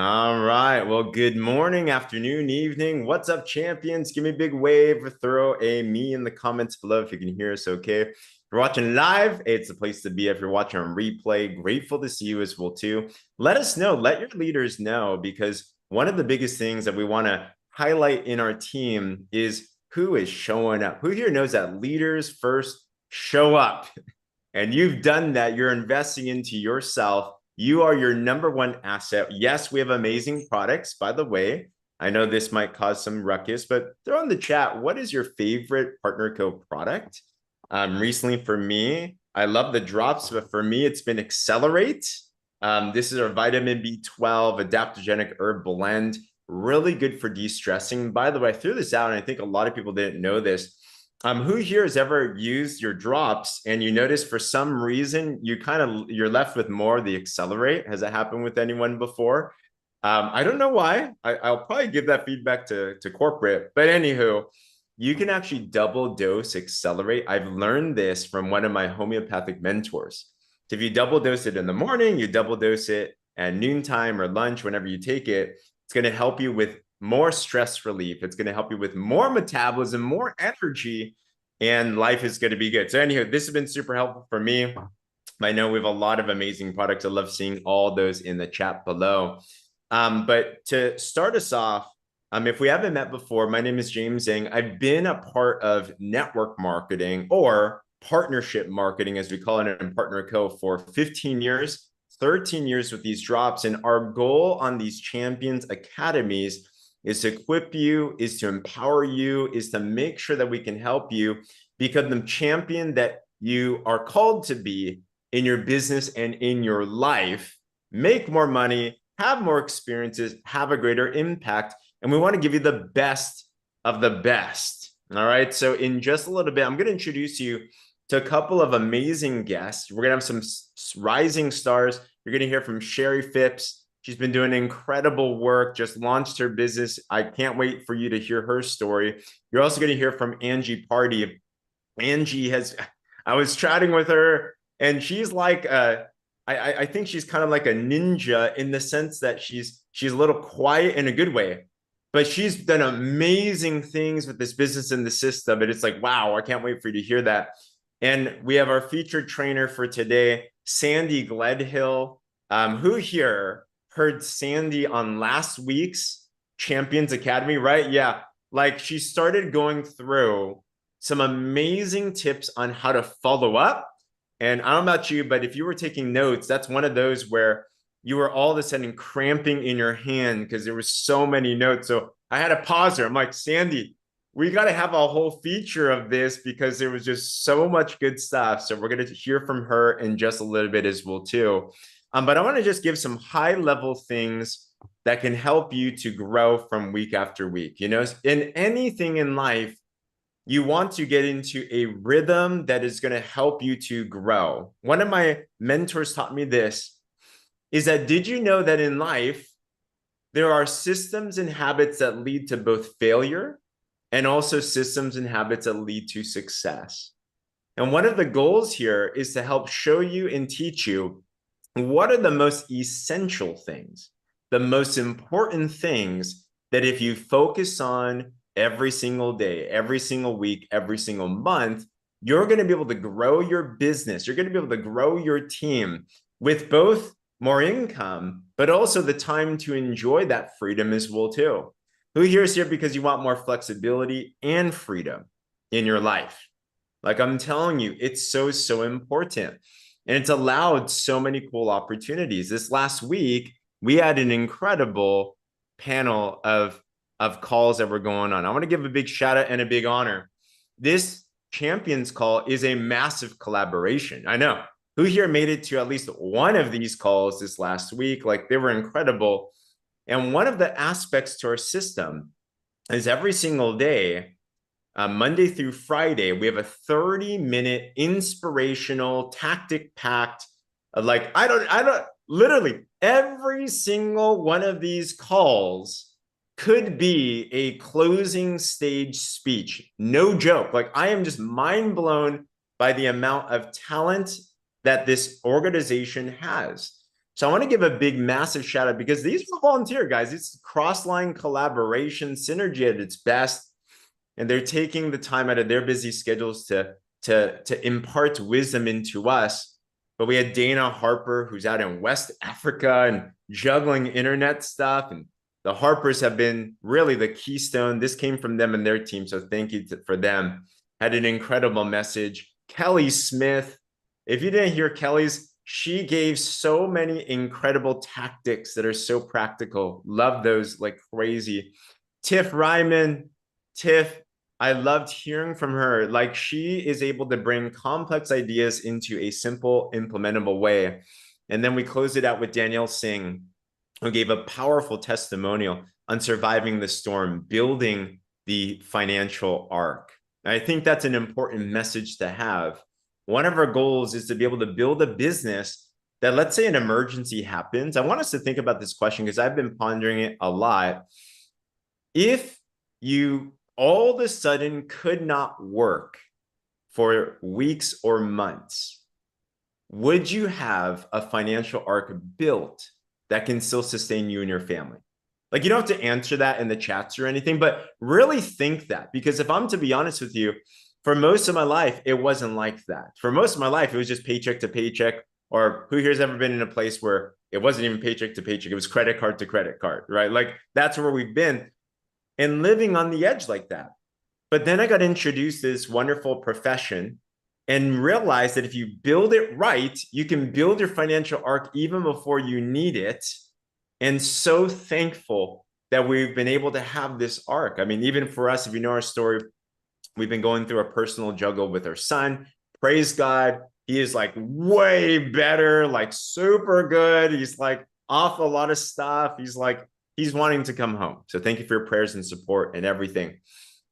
All right. Well, good morning, afternoon, evening. What's up, champions? Give me a big wave or throw a me in the comments below if you can hear us okay. If you're watching live, it's the place to be. If you're watching on replay, grateful to see you as well too. Let us know. Let your leaders know, because one of the biggest things that we want to highlight in our team is who is showing up. Who here knows that leaders first show up? And you've done that. You're investing into yourself. You are your number one asset. Yes, we have amazing products, by the way. I know this might cause some ruckus, but throw in the chat, what is your favorite PartnerCo product? Recently for me, I love the drops, but for me, it's been Accelerate. This is our vitamin B12 adaptogenic herb blend. Really good for de-stressing. By the way, I threw this out, and I think a lot of people didn't know this. Who here has ever used your drops and you notice for some reason you're left with more of the Accelerate? Has that happened with anyone before? I don't know why. I'll probably give that feedback to corporate. But anywho, you can actually double dose Accelerate. I've learned this from one of my homeopathic mentors. So if you double dose it in the morning, you double dose it at noontime or lunch, whenever you take it, it's going to help you with more stress relief. It's going to help you with more metabolism, more energy, and life is going to be good. So anyhow, this has been super helpful for me. I know we have a lot of amazing products. I love seeing all those in the chat below. But to start us off, if we haven't met before, my name is James Zhang. I've been a part of network marketing, or partnership marketing, as we call it in PartnerCo, for 15 years, 13 years with these drops. And our goal on these Champions Academies is to equip you, is to empower you, is to make sure that we can help you become the champion that you are called to be in your business and in your life, make more money, have more experiences, have a greater impact. And we want to give you the best of the best. All right. So in just a little bit, I'm going to introduce you to a couple of amazing guests. We're going to have some rising stars. You're going to hear from Shari Phipps. She's been doing incredible work, just launched her business. I can't wait for you to hear her story. You're also going to hear from Angie Parde. Angie I was chatting with her, and she's like, I think she's kind of like a ninja in the sense that she's a little quiet in a good way, but she's done amazing things with this business and the system. And it's like, wow, I can't wait for you to hear that. And we have our featured trainer for today, Sandy Gledhill. Who here heard Sandy on last week's Champions Academy, right? Yeah, like she started going through some amazing tips on how to follow up. And I don't know about you, but if you were taking notes, that's one of those where you were all of a sudden cramping in your hand because there were so many notes. So I had to pause her. I'm like, Sandy, we got to have a whole feature of this because there was just so much good stuff. So we're going to hear from her in just a little bit as well too. But I want to just give some high level things that can help you to grow from week after week. You know, in anything in life, you want to get into a rhythm that is going to help you to grow. One of my mentors taught me this, is that did you know that in life, there are systems and habits that lead to both failure and also systems and habits that lead to success? And one of the goals here is to help show you and teach you what are the most essential things, the most important things that if you focus on every single day, every single week, every single month, you're going to be able to grow your business. You're going to be able to grow your team with both more income, but also the time to enjoy that freedom as well too. Who here is here because you want more flexibility and freedom in your life? Like I'm telling you, it's so, so important. And it's allowed so many cool opportunities. This last week, we had an incredible panel of calls that were going on. I want to give a big shout out and a big honor. This Champions call is a massive collaboration. I know. Who here made it to at least one of these calls this last week? Like they were incredible. And one of the aspects to our system is every single day, Monday through Friday, we have a 30-minute inspirational, tactic-packed, like I don't literally every single one of these calls could be a closing stage speech. No joke. Like I am just mind blown by the amount of talent that this organization has. So I want to give a big, massive shout out because these are volunteer guys. It's cross-line collaboration, synergy at its best. And they're taking the time out of their busy schedules to impart wisdom into us. But we had Dana Harper, who's out in West Africa and juggling internet stuff. And the Harpers have been really the keystone. This came from them and their team. So thank you for them. Had an incredible message. Kelly Smith. If you didn't hear Kelly's, she gave so many incredible tactics that are so practical. Love those like crazy. Tiff Ryman. Tiff, I loved hearing from her. Like she is able to bring complex ideas into a simple, implementable way. And then we closed it out with Danielle Singh, who gave a powerful testimonial on surviving the storm, building the financial arc. And I think that's an important message to have. One of our goals is to be able to build a business that, let's say an emergency happens. I want us to think about this question because I've been pondering it a lot. If you all of a sudden could not work for weeks or months, would you have a financial arc built that can still sustain you and your family? Like, you don't have to answer that in the chats or anything, but really think that, because if I'm to be honest with you, for most of my life, it wasn't like that. For most of my life, it was just paycheck to paycheck, or who here's ever been in a place where it wasn't even paycheck to paycheck, it was credit card to credit card, right? Like that's where we've been and living on the edge like that. But then I got introduced to this wonderful profession and realized that if you build it right, you can build your financial arc even before you need it. And so thankful that we've been able to have this arc. I mean, even for us, if you know our story, we've been going through a personal juggle with our son. Praise God. He is like way better, like super good. He's like off a lot of stuff. He's wanting to come home. So thank you for your prayers and support and everything.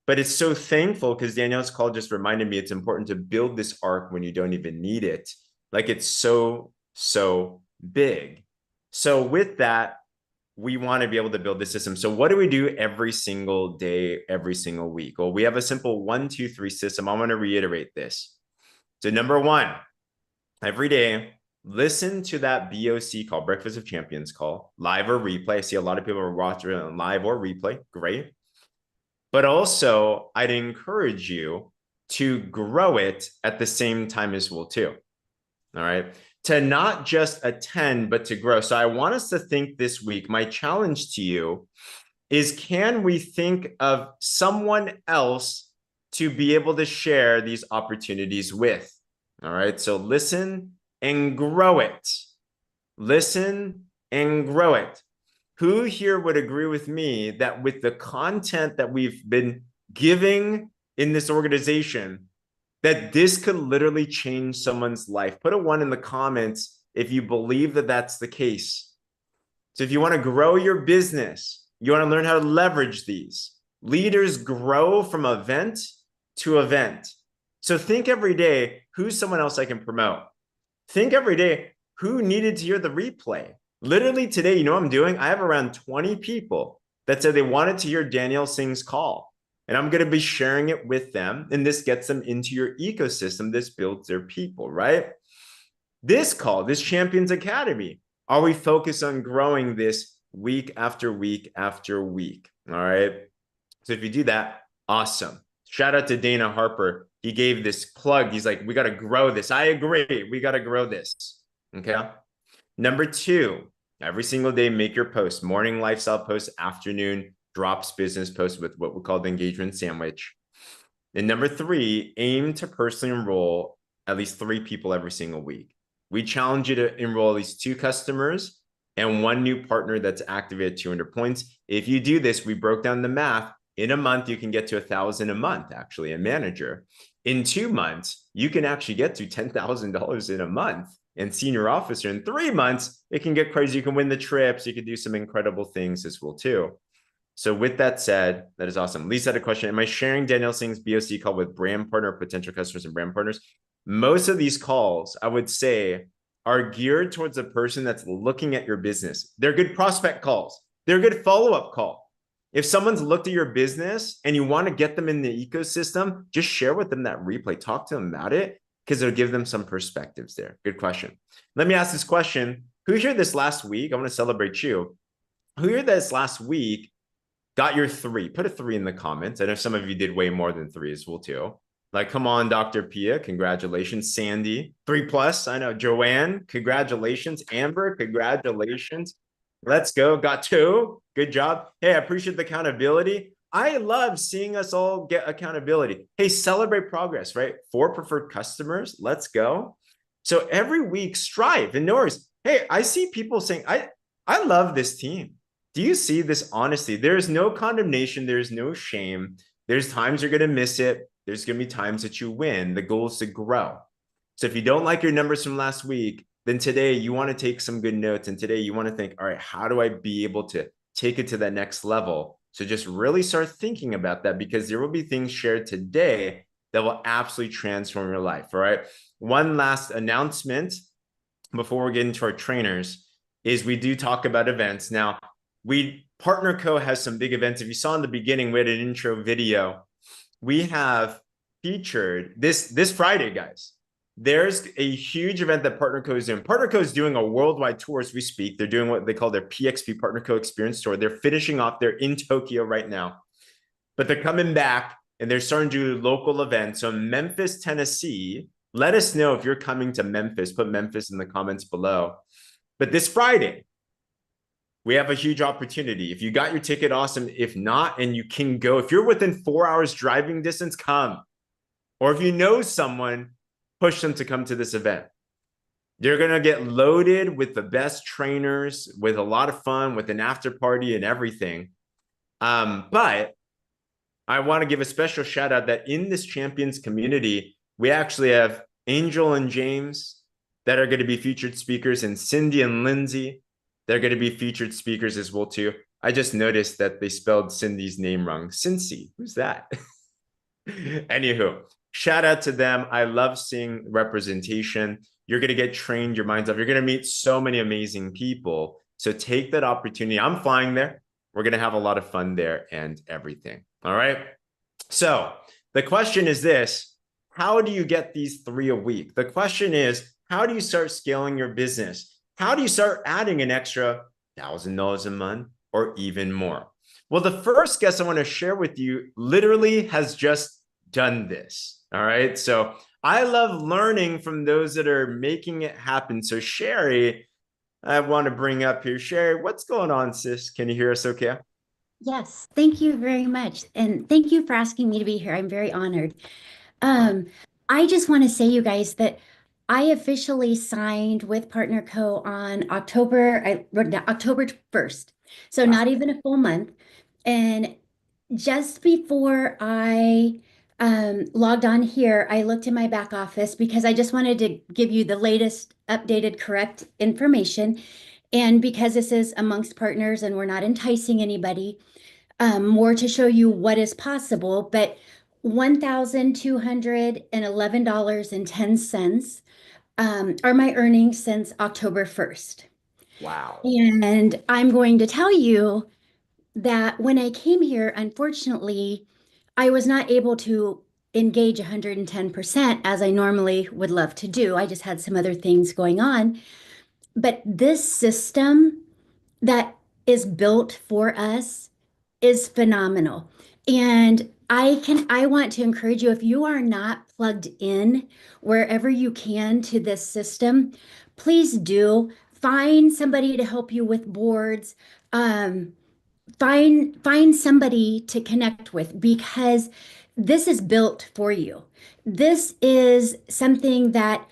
But it's so thankful because Danielle's call just reminded me it's important to build this arc when you don't even need it. Like it's so, so big. So with that, we want to be able to build this system. So what do we do every single day, every single week? Well, we have a simple 1, 2, 3 system. I want to reiterate this. So number one, every day, listen to that BOC call, Breakfast of Champions call, live or replay. I see a lot of people are watching it on live or replay. Great. But also, I'd encourage you to grow it at the same time as well, too. All right. To not just attend, but to grow. So I want us to think this week. My challenge to you is, can we think of someone else to be able to share these opportunities with? All right. So listen and grow it. Listen and grow it. Who here would agree with me that with the content that we've been giving in this organization, that this could literally change someone's life? Put a 1 in the comments if you believe that that's the case. So if you want to grow your business, you want to learn how to leverage these. Leaders grow from event to event. So think every day, who's someone else I can promote? Think every day, who needed to hear the replay? Literally today, you know what I'm doing? I have around 20 people that said they wanted to hear Danielle Singh's call. And I'm going to be sharing it with them. And this gets them into your ecosystem. This builds their people, right? This call, this Champions Academy, are we focused on growing this week after week after week? All right. So if you do that, awesome. Shout out to Dana Harper. He gave this plug. He's like, we got to grow this. I agree. We got to grow this. Okay. Number 2, every single day, make your post. Morning lifestyle post, afternoon drops business post with what we call the engagement sandwich. And number 3, aim to personally enroll at least 3 people every single week. We challenge you to enroll at least 2 customers and 1 new partner that's activated at 200 points. If you do this, we broke down the math. In a month, you can get to $1,000 a month, actually, a manager. In 2 months, you can actually get to $10,000 in a month. And senior officer in 3 months, it can get crazy. You can win the trips. You can do some incredible things as well, too. So with that said, that is awesome. Lisa had a question. Am I sharing Danielle Singh's BOC call with brand partner, potential customers and brand partners? Most of these calls, I would say, are geared towards a person that's looking at your business. They're good prospect calls. They're a good follow-up call. If someone's looked at your business and you want to get them in the ecosystem, just share with them that replay. Talk to them about it, because it'll give them some perspectives there. Good question. Let me ask this question. Who here this last week? I want to celebrate you. Who here this last week got your three? Put a three in the comments. I know some of you did way more than three as well too. Like, come on, Dr. Pia, congratulations. Sandy, 3+. I know. Joanne, congratulations. Amber, congratulations. Let's go. Got two. Good job. Hey, I appreciate the accountability. I love seeing us all get accountability. Hey, celebrate progress, right? 4 preferred customers. Let's go. So every week, strive and no worries. Hey, I see people saying, I love this team. Do you see this honesty? There's no condemnation. There's no shame. There's times you're going to miss it. There's going to be times that you win. The goal is to grow. So if you don't like your numbers from last week, then today you want to take some good notes. And today you want to think, all right, how do I be able to take it to that next level? So just really start thinking about that, because there will be things shared today that will absolutely transform your life. All right. One last announcement before we get into our trainers is we do talk about events. Now, PartnerCo has some big events. If you saw in the beginning, we had an intro video. We have featured this Friday, guys. There's a huge event that PartnerCo is doing. PartnerCo is doing a worldwide tour as we speak. They're doing what they call their PXP PartnerCo Experience Tour. They're finishing off. They're in Tokyo right now, but they're coming back and they're starting to do local events. So Memphis, Tennessee, let us know if you're coming to Memphis. Put Memphis in the comments below. But this Friday, we have a huge opportunity. If you got your ticket, awesome. If not, and you can go, if you're within 4 hours driving distance, come. Or if you know someone, push them to come to this event. You're going to get loaded with the best trainers, with a lot of fun, with an after party and everything. But I want to give a special shout out that in this champions community, we actually have Angel and James that are going to be featured speakers, and Cindy and Lindsay. They're going to be featured speakers as well too. I just noticed that they spelled Cindy's name wrong. Cincy, who's that? Anywho, shout out to them. I love seeing representation. You're going to get trained your minds off. You're going to meet so many amazing people. So take that opportunity. I'm flying there. We're going to have a lot of fun there and everything. All right. So the question is this: how do you get these 3 a week? The question is, how do you start scaling your business? How do you start adding an extra $1,000 a month or even more? Well, the first guest I want to share with you literally has just done this. All right. So I love learning from those that are making it happen. So Shari, I want to bring up here. Shari, what's going on, sis? Can you hear us okay? Yes, thank you very much. And thank you for asking me to be here. I'm very honored. Um, I just want to say, you guys, that I officially signed with PartnerCo on I wrote down October 1st. So Wow. not even a full month. And just before I logged on here, I looked in my back office because I just wanted to give you the latest updated correct information. And because this is amongst partners and we're not enticing anybody, more to show you what is possible, but $1,211.10 are my earnings since October 1st. Wow. And I'm going to tell you that when I came here, unfortunately, I was not able to engage 110% as I normally would love to do. I just had some other things going on. But this system that is built for us is phenomenal. And I want to encourage you, if you are not plugged in wherever you can to this system, please do find somebody to help you with boards. Find somebody to connect with, because this is built for you. This is something that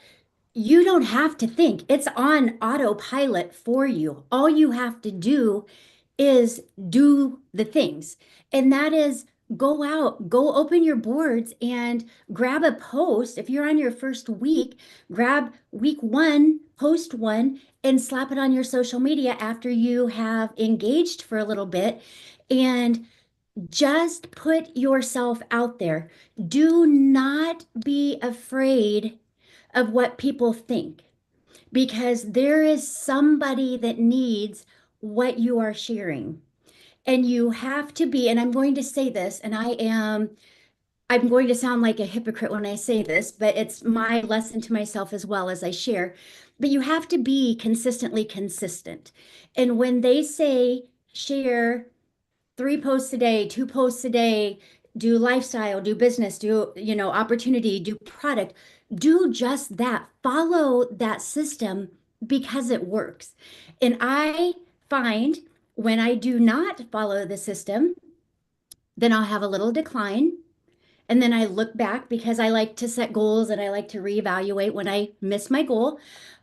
you don't have to think. It's on autopilot for you. All you have to do is do the things. And that is go out, go open your boards and grab a post. If you're on your first week, grab week 1, post 1, and slap it on your social media after you have engaged for a little bit. And just put yourself out there. Do not be afraid of what people think, because there is somebody that needs what you are sharing. And you have to be, and I'm going to say this, and I am I'm going to sound like a hypocrite when I say this, but it's my lesson to myself as well as I share. But you have to be consistently consistent. And when they say share 3 posts a day, 2 posts a day, do lifestyle, do business, do, opportunity, do product, do just that. Follow that system because it works. And I find when I do not follow the system, then I'll have a little decline. And then I look back because I like to set goals and I like to reevaluate when I miss my goal.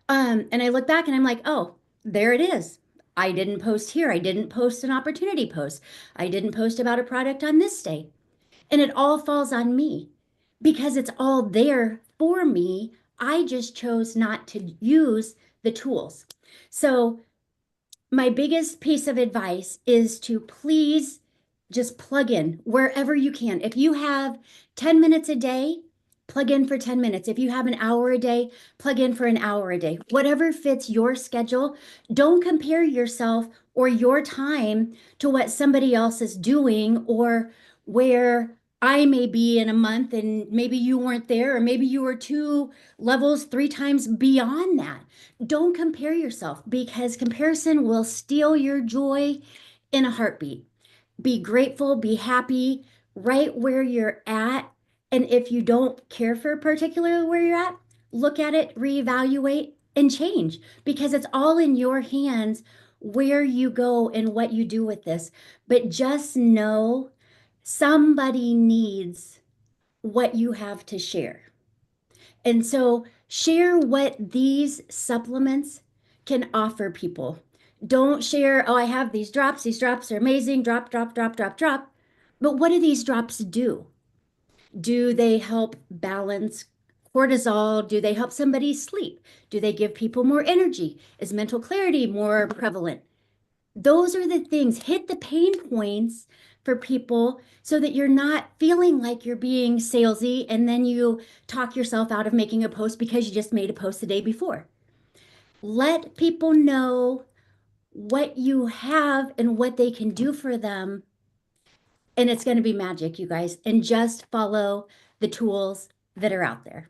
And I look back and I'm like, oh, there it is. I didn't post here. I didn't post an opportunity post. I didn't post about a product on this day. And it all falls on me because it's all there for me. I just chose not to use the tools. So my biggest piece of advice is to please just plug in wherever you can. If you have 10 minutes a day, plug in for 10 minutes. If you have an hour a day, plug in for an hour a day. Whatever fits your schedule, don't compare yourself or your time to what somebody else is doing or where I may be in a month and maybe you weren't there, or maybe you were 2 levels, 3 times beyond that. Don't compare yourself because comparison will steal your joy in a heartbeat. Be grateful, be happy right where you're at. And if you don't care for particularly where you're at, look at it, reevaluate, and change because it's all in your hands where you go and what you do with this. But just know somebody needs what you have to share. And so share what these supplements can offer people. Don't share, oh, I have these drops. These drops are amazing. Drop, drop, drop, drop, drop. But what do these drops do? Do they help balance cortisol? Do they help somebody sleep? Do they give people more energy? Is mental clarity more prevalent? Those are the things. Hit the pain points for people so that you're not feeling like you're being salesy and then you talk yourself out of making a post because you just made a post the day before. Let people know what you have and what they can do for them. And it's going to be magic, you guys. And just follow the tools that are out there.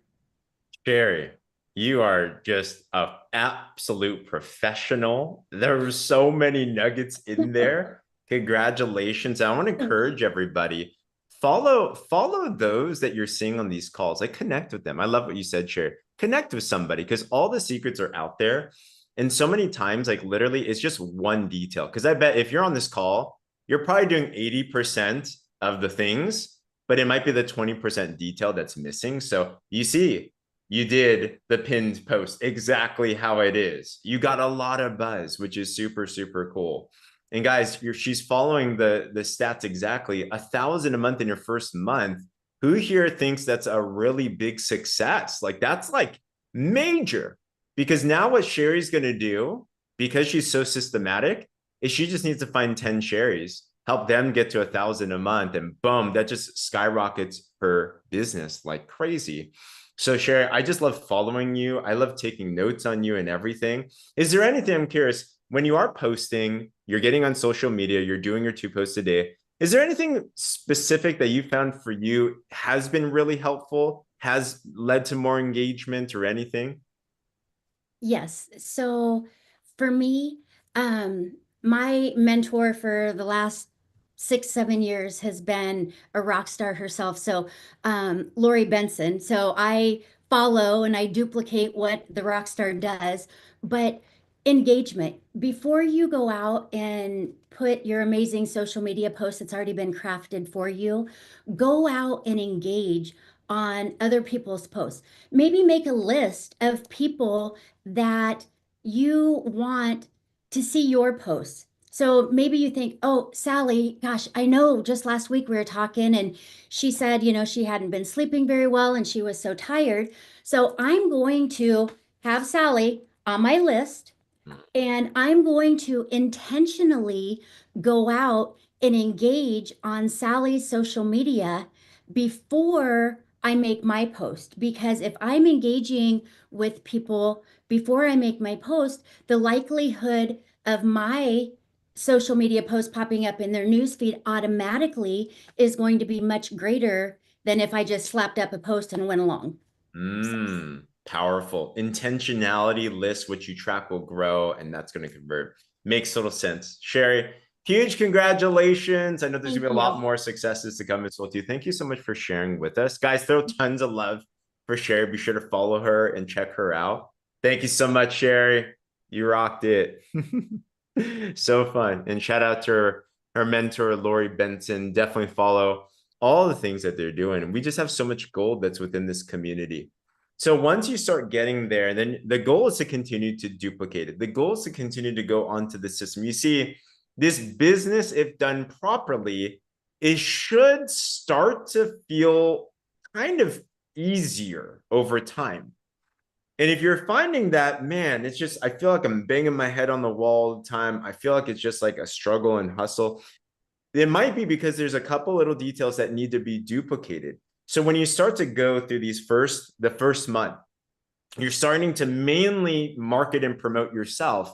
Shari, you are just an absolute professional. There were so many nuggets in there. Congratulations. I want to encourage everybody. Follow those that you're seeing on these calls. Like connect with them. I love what you said, Shari. Connect with somebody because all the secrets are out there. And so many times, like literally, it's just one detail. Because I bet if you're on this call, you're probably doing 80% of the things, but it might be the 20% detail that's missing. So you see, you did the pinned post exactly how it is. You got a lot of buzz, which is super, super cool. And guys, she's following the stats exactly. 1,000 a month in your first month. Who here thinks that's a really big success? Like that's like major. Because now what Shari's going to do, because she's so systematic, is she just needs to find 10 Sharis, help them get to 1,000 a month, and boom, that just skyrockets her business like crazy. So, Sher, I just love following you. I love taking notes on you and everything. Is there anything, I'm curious, when you are posting, you're getting on social media, you're doing your 2 posts a day, is there anything specific that you found for you has been really helpful, has led to more engagement or anything? Yes. So for me, my mentor for the last 6, 7 years has been a rock star herself. So Lori Benson. So I follow and I duplicate what the rock star does, but engagement before you go out and put your amazing social media post that's already been crafted for you, go out and engage on other people's posts. Maybe make a list of people that you want to see your posts. So maybe you think, oh, Sally, gosh, I know just last week we were talking and she said, she hadn't been sleeping very well and she was so tired. So I'm going to have Sally on my list and I'm going to intentionally go out and engage on Sally's social media before I make my post. Because if I'm engaging with people before I make my post, the likelihood of my social media post popping up in their newsfeed automatically is going to be much greater than if I just slapped up a post and went along. So, Powerful. Intentionality lists what you track will grow, and that's going to convert. Makes total sense. Shari, huge congratulations. I know there's going thank to be a lot you. more successes to come as well, too. Thank you so much for sharing with us. Guys, throw tons of love for Shari. Be sure to follow her and check her out. Thank you so much, Shari. You rocked it. So fun. And shout out to her mentor, Lori Benson. Definitely follow all the things that they're doing. We just have so much gold that's within this community. So once you start getting there, then the goal is to continue to duplicate it. The goal is to continue to go onto the system. You see, this business, if done properly, it should start to feel kind of easier over time. And if you're finding that, man, it's just, I feel like I'm banging my head on the wall all the time. I feel like it's just like a struggle and hustle. It might be because there's a couple little details that need to be duplicated. So when you start to go through the first month, you're starting to mainly market and promote yourself.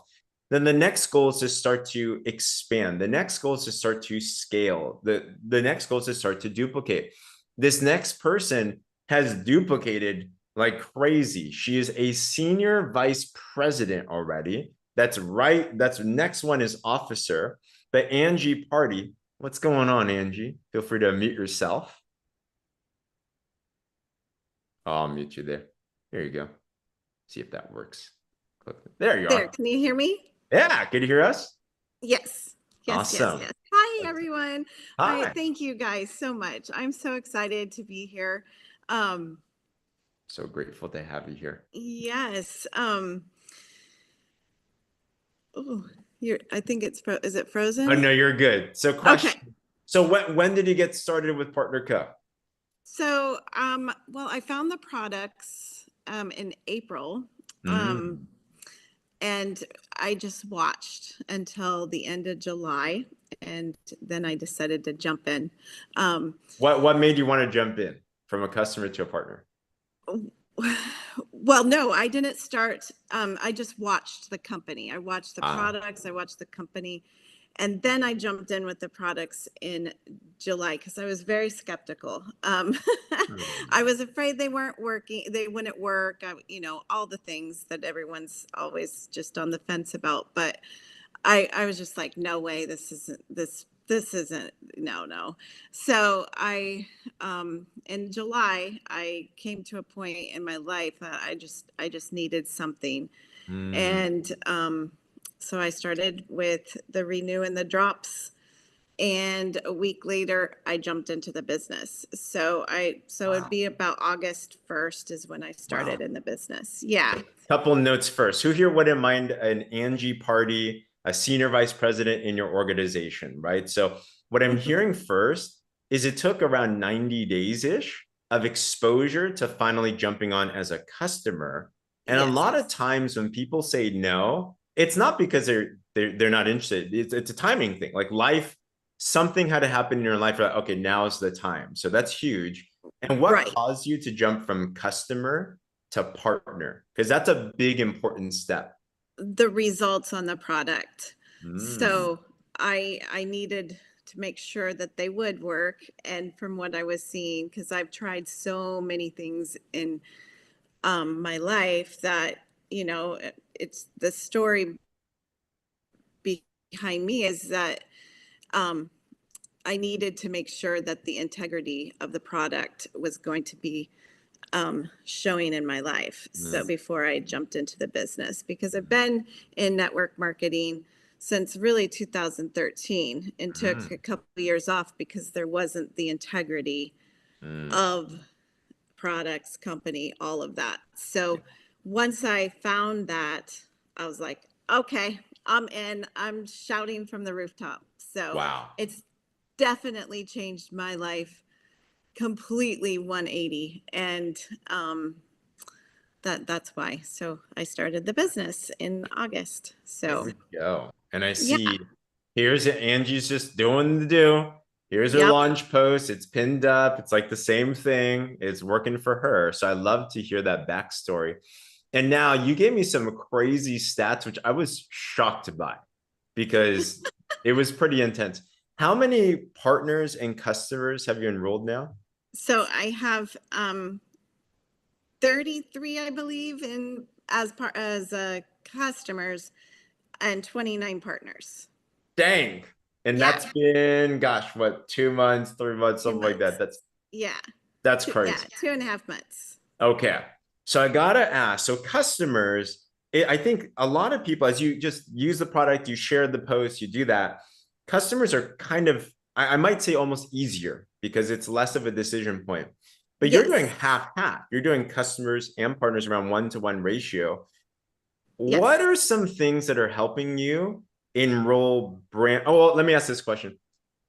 Then the next goal is to start to expand. The next goal is to start to scale. The next goal is to start to duplicate. This next person has duplicated like crazy. She is a senior vice president already. That's right. That's next one is officer. But Angie Parde, what's going on, Angie? Feel free to mute yourself. Oh, I'll mute you there. There you go. See if that works. There you are. Can you hear me? Yeah, can you hear us? Yes. Yes, awesome. yes. Hi, everyone. Hi. Thank you guys so much. I'm so excited to be here. So grateful to have you here. Yes. I think is it frozen? Oh, no, you're good. So question. Okay. So when did you get started with PartnerCo? So, well, I found the products in April. And I just watched until the end of July, and then I decided to jump in. What made you want to jump in from a customer to a partner? Well, no, I didn't start. I just watched the company. I watched the products. I watched the company. And then I jumped in with the products in July because I was very skeptical. I was afraid they weren't working. They wouldn't work. All the things that everyone's always just on the fence about. But I was just like, no way. This isn't. No. So in July, I came to a point in my life that I just needed something, and so I started with the renew and the drops, and a week later I jumped into the business. So it'd be about August 1st is when I started in the business. Yeah. Couple notes first. Who here would mind an Angie Parde, a senior vice president in your organization, right? So what I'm hearing first is it took around 90 days-ish of exposure to finally jumping on as a customer. And a lot of times when people say no, it's not because they're not interested. It's a timing thing. Like life, something had to happen in your life. Like, okay, now is the time. So that's huge. And what caused you to jump from customer to partner? Because that's a big important step. The results on the product. So I needed to make sure that they would work. And from what I was seeing, because I've tried so many things in my life that, it's the story behind me is that I needed to make sure that the integrity of the product was going to be showing in my life. So before I jumped into the business, because I've been in network marketing since really 2013 and took a couple of years off because there wasn't the integrity of products, company, all of that. So once I found that, I was like, okay, I'm in. I'm shouting from the rooftop. So it's definitely changed my life completely 180. And that's why. So I started the business in August. So there we go. And I see here's Angie's just doing the do. Here's her launch post. It's pinned up. It's like the same thing. It's working for her. So I love to hear that backstory. And now you gave me some crazy stats, which I was shocked by because it was pretty intense. How many partners and customers have you enrolled now? So I have 33, I believe, as customers and 29 partners. Dang. And Yeah. that's been, gosh, what, 2 months, 3 months, something like that. That's crazy. 2.5 months. Okay. So I gotta ask, so customers, I think a lot of people, as you just use the product, you share the post, you do that, customers are kind of, I might say almost easier because it's less of a decision point. But you're doing half-half. You're doing customers and partners around 1-to-1 ratio. What are some things that are helping you enroll brand? Oh, well, let me ask this question.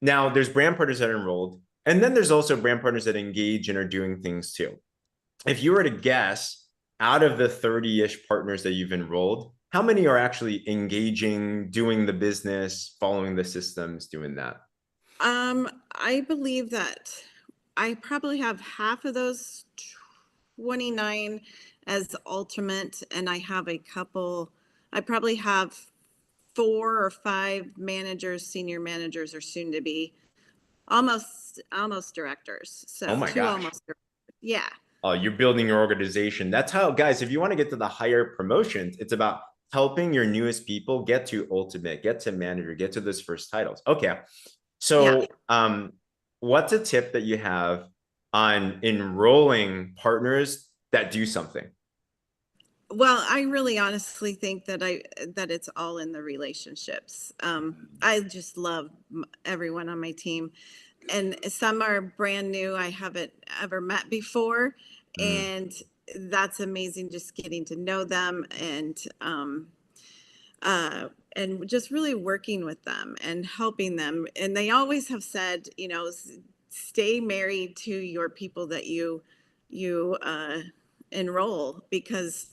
Now, there's brand partners that are enrolled, and then there's also brand partners that engage and are doing things too. If you were to guess, out of the 30-ish partners that you've enrolled, how many are actually engaging, doing the business, following the systems, doing that? I believe that I probably have half of those 29 as ultimate, and I have a couple, I probably have 4 or 5 managers, senior managers, or soon to be almost directors. So Oh my 2 gosh. almost directors. Yeah. Oh, you're building your organization. That's how, guys, if you want to get to the higher promotions, it's about helping your newest people get to ultimate, get to manager, get to those first titles. Okay. So, what's a tip that you have on enrolling partners that do something? Well, I really honestly think that it's all in the relationships. I just love everyone on my team, and some are brand new. I haven't ever met before, and that's amazing. Just getting to know them and just really working with them and helping them. And they always have said, stay married to your people that you enroll, because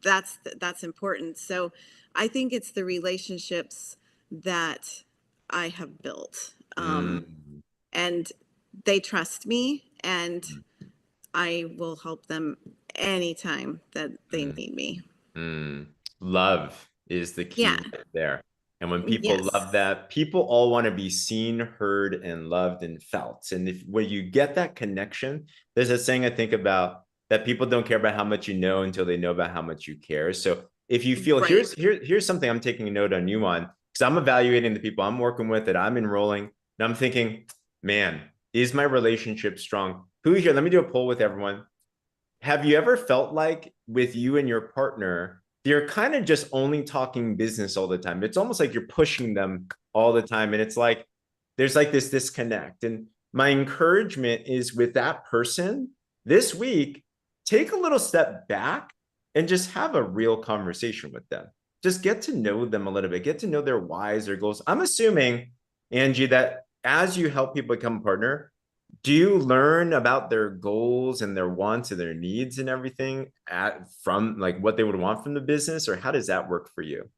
that's important. So I think it's the relationships that I have built, and they trust me, and I will help them anytime that they need me. Love is the key right there. And when people Yes. love that, people all want to be seen, heard, and loved and felt. And if when you get that connection, there's a saying I think about that people don't care about how much you know until they know about how much you care. So if you feel here's something I'm taking a note on you on, because I'm evaluating the people I'm working with that I'm enrolling, and I'm thinking, man, is my relationship strong? Who here? Let me do a poll with everyone. Have you ever felt like with you and your partner, you're kind of just only talking business all the time? It's almost like you're pushing them all the time. And it's like, there's like this disconnect. And my encouragement is with that person this week, take a little step back and just have a real conversation with them. Just get to know them a little bit, get to know their whys, their goals. I'm assuming, Angie, that as you help people become a partner, do you learn about their goals and their wants and their needs and everything from like what they would want from the business, or how does that work for you?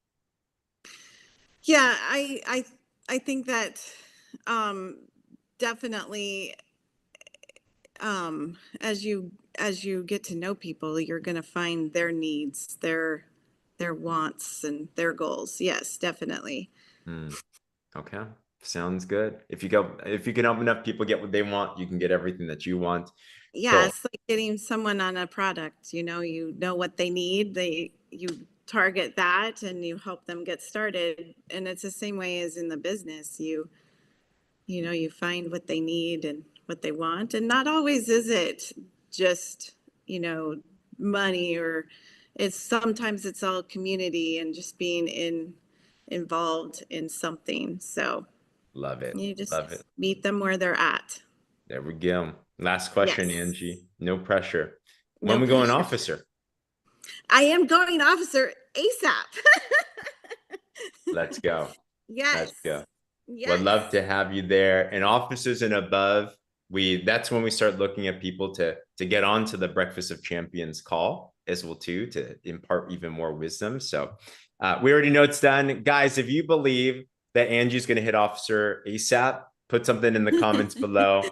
Yeah, I think that definitely as you get to know people, you're going to find their needs, their wants, and their goals. Yes, definitely. Okay, sounds good. If you can help enough people get what they want, you can get everything that you want. Yeah, So it's like getting someone on a product. You know what they need. You target that and you help them get started. And it's the same way as in the business. You find what they need and what they want, and not always is it just money, or sometimes it's all community and just being involved in something. So love it. you just Love it. meet them where they're at. There we go. Last question, Yes. Angie. No pressure. No When we go in pressure. officer? I am going officer ASAP. Let's go. Yes. Let's go. Yes. Would love to have you there. And officers and above, that's when we start looking at people to get onto the Breakfast of Champions call as well too, to impart even more wisdom. So we already know it's done. Guys, if you believe that Angie's going to hit officer ASAP, put something in the comments below.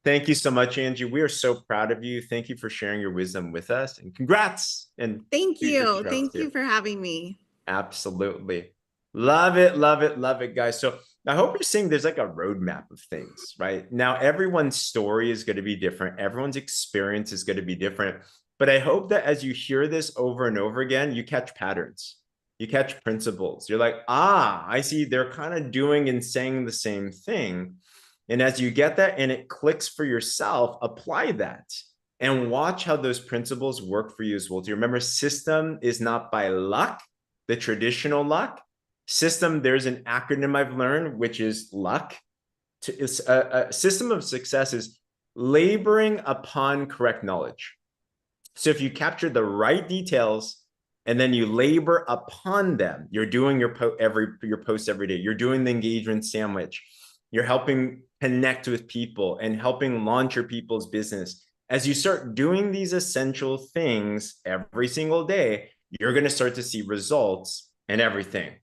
Thank you so much, Angie. We are so proud of you. Thank you for sharing your wisdom with us, and congrats. And thank you. Thank you for having me. Absolutely. Love it, love it, love it, guys. So I hope you're seeing there's like a roadmap of things, right? Now, everyone's story is going to be different. Everyone's experience is going to be different. But I hope that as you hear this over and over again, you catch patterns, you catch principles. You're like, I see they're kind of doing and saying the same thing. And as you get that and it clicks for yourself, apply that and watch how those principles work for you as well. Do you remember system is not by luck, the traditional luck? System, there's an acronym I've learned, which is luck. A system of success is laboring upon correct knowledge. So if you capture the right details and then you labor upon them, you're doing your post every day. You're doing the engagement sandwich. You're helping connect with people and helping launch your people's business. As you start doing these essential things every single day, you're going to start to see results in everything.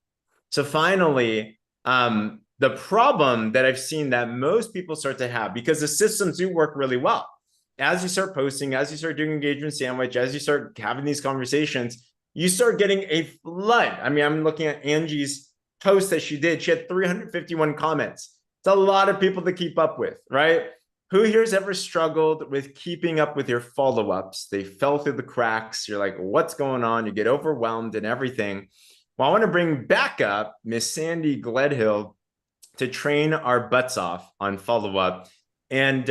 So finally, the problem that I've seen that most people start to have, because the systems do work really well. As you start posting, as you start doing engagement sandwich, as you start having these conversations, you start getting a flood. I mean, I'm looking at Angie's post that she did. She had 351 comments. It's a lot of people to keep up with, right? Who here's ever struggled with keeping up with your follow-ups? They fell through the cracks. You're like, what's going on? You get overwhelmed and everything. Well, I want to bring back up Miss Sandy Gledhill to train our butts off on follow-up. And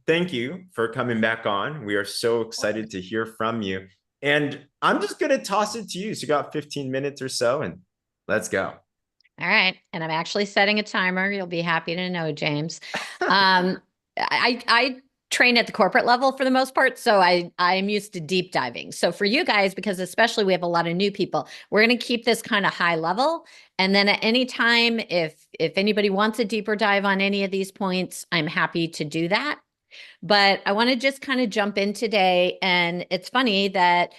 thank you for coming back on. We are so excited to hear from you. And I'm just going to toss it to you. So you got 15 minutes or so, and let's go. All right. And I'm actually setting a timer. You'll be happy to know, James. I train at the corporate level for the most part, so I'm used to deep diving. So for you guys, because especially we have a lot of new people, we're going to keep this kind of high level. And then at any time, if anybody wants a deeper dive on any of these points, I'm happy to do that. But I want to just kind of jump in today. And it's funny that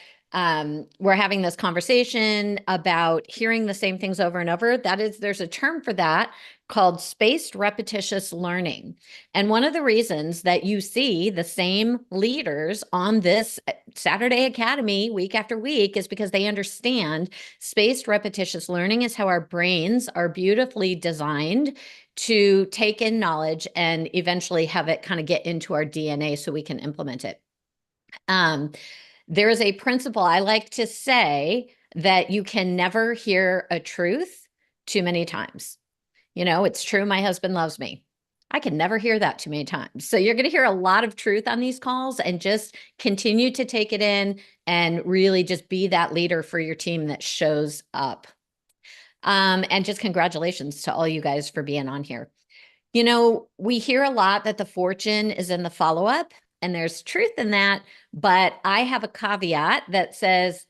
we're having this conversation about hearing the same things over and over. There's a term for that called spaced repetitious learning. And one of the reasons that you see the same leaders on this Saturday Academy week after week is because they understand spaced repetitious learning is how our brains are beautifully designed to take in knowledge and eventually have it kind of get into our DNA so we can implement it. There is a principle I like to say that you can never hear a truth too many times. You know, it's true, my husband loves me. I can never hear that too many times. So you're going to hear a lot of truth on these calls, and just continue to take it in and really just be that leader for your team that shows up. And just congratulations to all you guys for being on here. You know, we hear a lot that the fortune is in the follow-up, and there's truth in that, but I have a caveat that says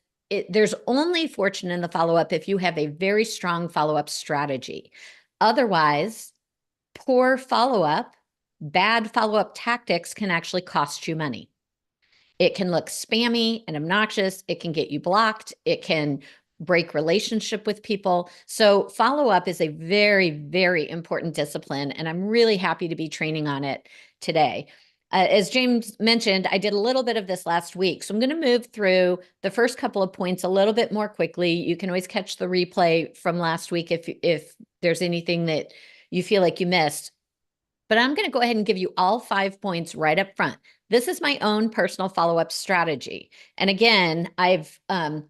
there's only fortune in the follow-up if you have a very strong follow-up strategy. Otherwise, poor follow-up, bad follow-up tactics can actually cost you money. It can look spammy and obnoxious. It can get you blocked. It can break relationship with people. So follow-up is a very, very important discipline, and I'm really happy to be training on it today. As James mentioned, I did a little bit of this last week, so I'm going to move through the first couple of points a little bit more quickly. You can always catch the replay from last week if there's anything that you feel like you missed. But I'm going to go ahead and give you all 5 points right up front. This is my own personal follow-up strategy. And again, I've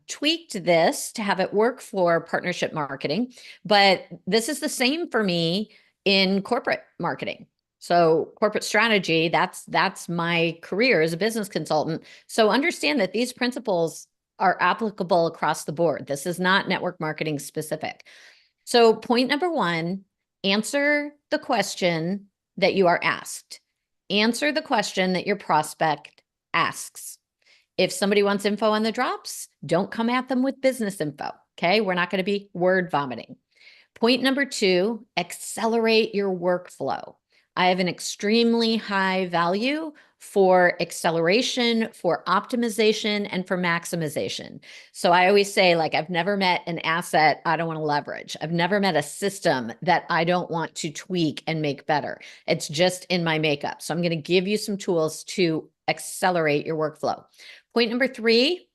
tweaked this to have it work for partnership marketing, but this is the same for me in corporate marketing. So corporate strategy, that's my career as a business consultant. So understand that these principles are applicable across the board. This is not network marketing specific. So point number 1, answer the question that you are asked. Answer the question that your prospect asks. If somebody wants info on the drops, don't come at them with business info, okay? We're not going to be word vomiting. Point number 2, accelerate your workflow. I have an extremely high value for acceleration, for optimization, and for maximization. So I always say, like, I've never met an asset I don't want to leverage. I've never met a system that I don't want to tweak and make better. It's just in my makeup. So I'm going to give you some tools to accelerate your workflow. Point number 3,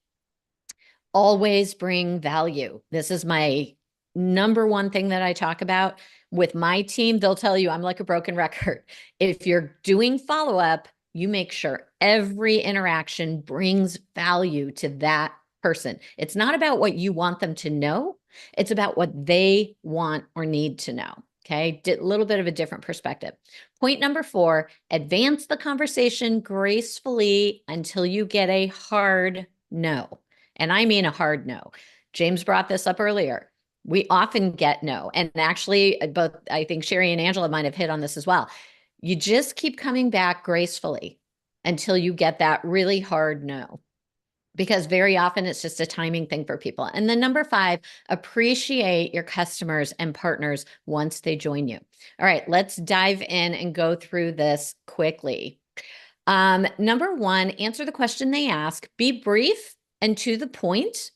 always bring value. This is my number 1 thing that I talk about. with my team, they'll tell you I'm like a broken record. If you're doing follow-up, you make sure every interaction brings value to that person. It's not about what you want them to know. It's about what they want or need to know. Okay, a little bit of a different perspective. Point number 4, advance the conversation gracefully until you get a hard no. And I mean a hard no. James brought this up earlier. We often get no. And actually, both I think Shari and Angela might have hit on this as well. You just keep coming back gracefully until you get that really hard no, because very often it's just a timing thing for people. And then number 5, appreciate your customers and partners once they join you. All right, let's dive in and go through this quickly. Number 1, answer the question they ask. Be brief and to the point.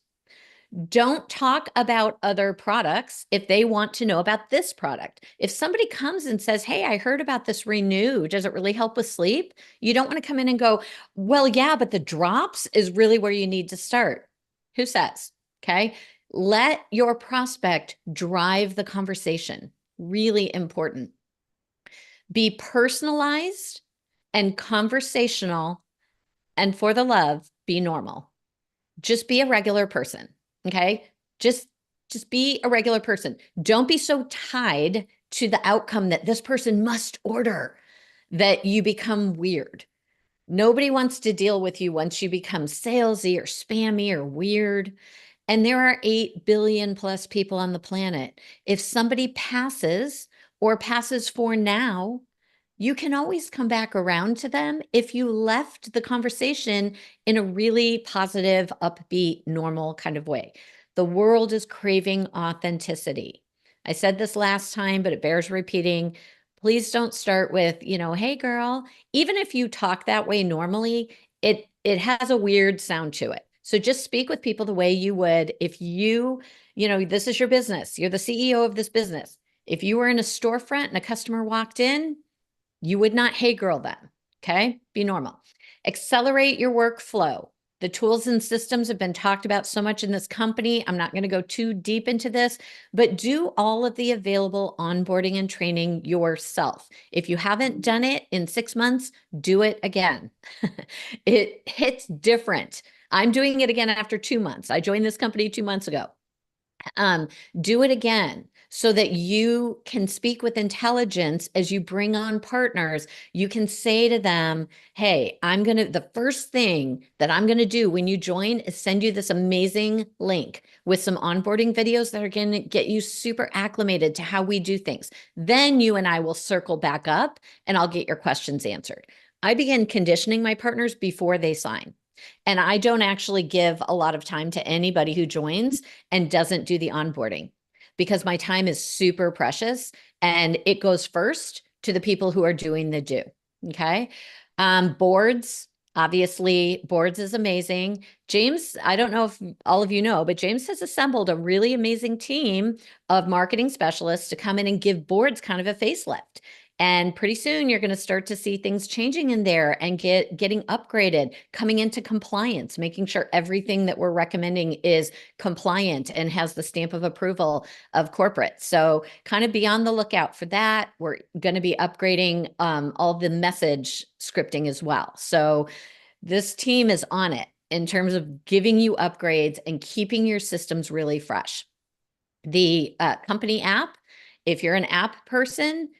Don't talk about other products if they want to know about this product. If somebody comes and says, hey, I heard about this Renew, does it really help with sleep? You don't want to come in and go, well, yeah, but the drops is really where you need to start. Who says? Okay. Let your prospect drive the conversation. Really important. Be personalized and conversational, and for the love, be normal. Just be a regular person. Okay. Just be a regular person. Don't be so tied to the outcome that this person must order that you become weird. Nobody wants to deal with you once you become salesy or spammy or weird. And there are 8 billion plus people on the planet. If somebody passes or passes for now, you can always come back around to them if you left the conversation in a really positive, upbeat, normal kind of way. The world is craving authenticity. I said this last time, but it bears repeating. Please don't start with, hey girl. Even if you talk that way normally, it has a weird sound to it. So just speak with people the way you would if this is your business. You're the CEO of this business. If you were in a storefront and a customer walked in, you would not hey girl them, okay? Be normal. Accelerate your workflow. The tools and systems have been talked about so much in this company. I'm not going to go too deep into this, but do all of the available onboarding and training yourself. If you haven't done it in 6 months, do it again. It hits different. I'm doing it again after 2 months. I joined this company 2 months ago. Do it again so that you can speak with intelligence as you bring on partners. You can say to them, hey, the first thing that I'm going to do when you join is send you this amazing link with some onboarding videos that are going to get you super acclimated to how we do things. Then you and I will circle back up and I'll get your questions answered. I begin conditioning my partners before they sign. And I don't actually give a lot of time to anybody who joins and doesn't do the onboarding, because my time is super precious and it goes first to the people who are doing the do. Okay. Boards, obviously, boards is amazing. James, I don't know if all of you know, but James has assembled a really amazing team of marketing specialists to come in and give boards kind of a facelift. And pretty soon you're going to start to see things changing in there and getting upgraded, coming into compliance, making sure everything that we're recommending is compliant and has the stamp of approval of corporate. So kind of be on the lookout for that. We're going to be upgrading all the message scripting as well. So this team is on it in terms of giving you upgrades and keeping your systems really fresh. The company app, if you're an app person,